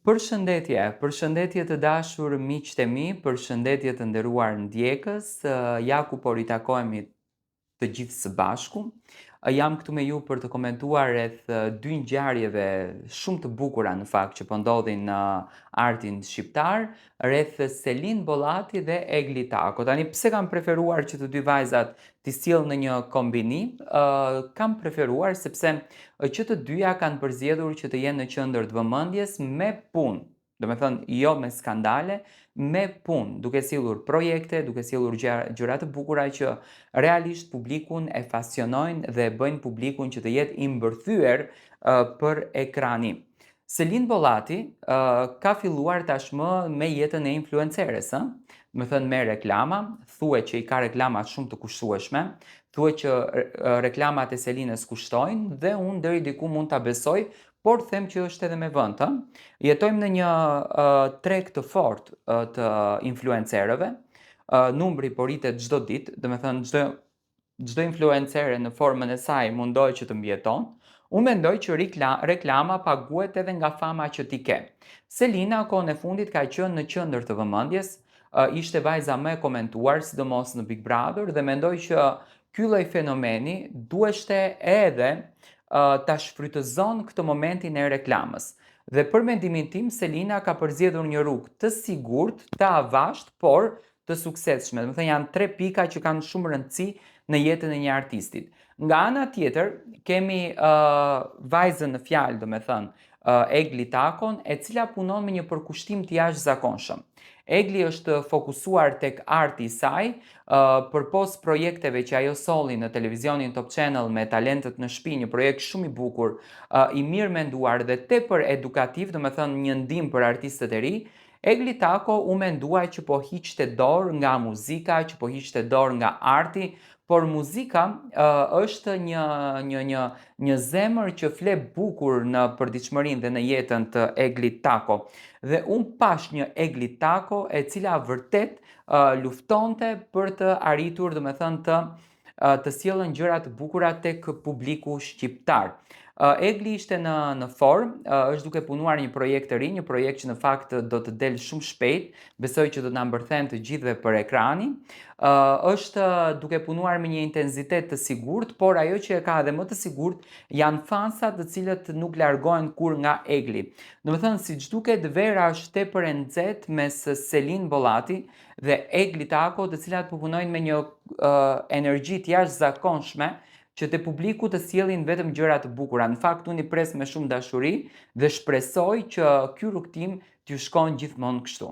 Përshëndetje të dashur miqtë e mi, përshëndetje të nderuar ndjekës, ja ku po ritakohemi të gjithë së bashku. Jam këtu me ju për të komentuar rreth dy ngjarjeve shumë të bukura në fakt që po ndodhin në artin shqiptar, rreth Selin Bollati dhe Egli Tako. Tani pse kam preferuar që të dy vajzat t'i sjell në një kombini? Kam preferuar sepse që të dyja kanë përzgjedhur që të jenë në qendër të vëmendjes me punë. Do me thënë, jo me skandale, me punë, duke sjellur projekte, duke sjellur gjëra të bukura që realisht publikun e pasionojnë dhe bëjnë publikun që të jetë i mbërthyer për ekrani. Selin Bollati ka filluar tashmë me jetën e influenceres, me thënë me reklama, thuhet që i ka reklama shumë të kushtueshme, thuhet që reklamat e Selinës kushtojnë dhe unë deri diku mund ta besoj, por them që është edhe me vend. Jetojmë në një treg të fortë të influencerëve, numri po rritet çdo ditë, do të thënë çdo influencere në formën e saj mundohet që të mbijeton. Unë mendoj që reklama paguhet edhe nga fama që ti ke. Selina kohën e fundit ka qenë në qendër të vëmendjes, ishte vajza më e komentuar, sidomos në Big Brother, dhe mendoj që ky lloj fenomeni duheshte edhe ta shfrytëzon këtë momentin e reklamës. Dhe për mendimin tim, Selina ka përzgjedhur një rrugë të sigurt, të avashtë, por të suksesshme. Do të thënë janë tre pika që kanë shumë rëndësi në jetën e një artistit. Nga ana tjetër, kemi vajzën në fjalë, do me thënë, Egli Takon, e cila punon me një përkushtim të jashtëzakonshëm. Egli është fokusuar tek arti i saj, përpos projekteve që ajo solli në televizionin Top Channel me Talentet në shtëpi, një projekt shumë i bukur, i mirë menduar dhe tepër edukativ, do me thënë një ndihmë për artistët e ri. Egli Tako u mendua që po hiqte dorë nga muzika, që po hiqte dorë nga arti, por muzika është një zemër që fle bukur në përditshmërinë dhe në jetën të Egli Tako. Dhe unë pash një Egli Tako e cila vërtet luftonte për të arritur, do me thënë, të sjellën gjëra të bukura tek publiku shqiptar. Egli ishte në formë, është duke punuar një projekt të ri, një projekt që në fakt do të del shumë shpejt, besoj që do të na mbërthen të gjithëve për ekranin. Është duke punuar me një intensitet të sigurt, por ajo që e ka edhe më të sigurt janë fansat të cilët nuk largohen kur nga Egli. Do të thënë, siç duket, vera është tepër e nxehtë mes Selin Bollati dhe Egli Tako, të cilat po punojnë me një energji të jashtëzakonshme, që te publiku të sjellin vetëm gjëra të bukura. Në fakt, unë i pres me shumë dashuri dhe shpresoj që ky rrugtim t'ju shkojë gjithmonë kështu.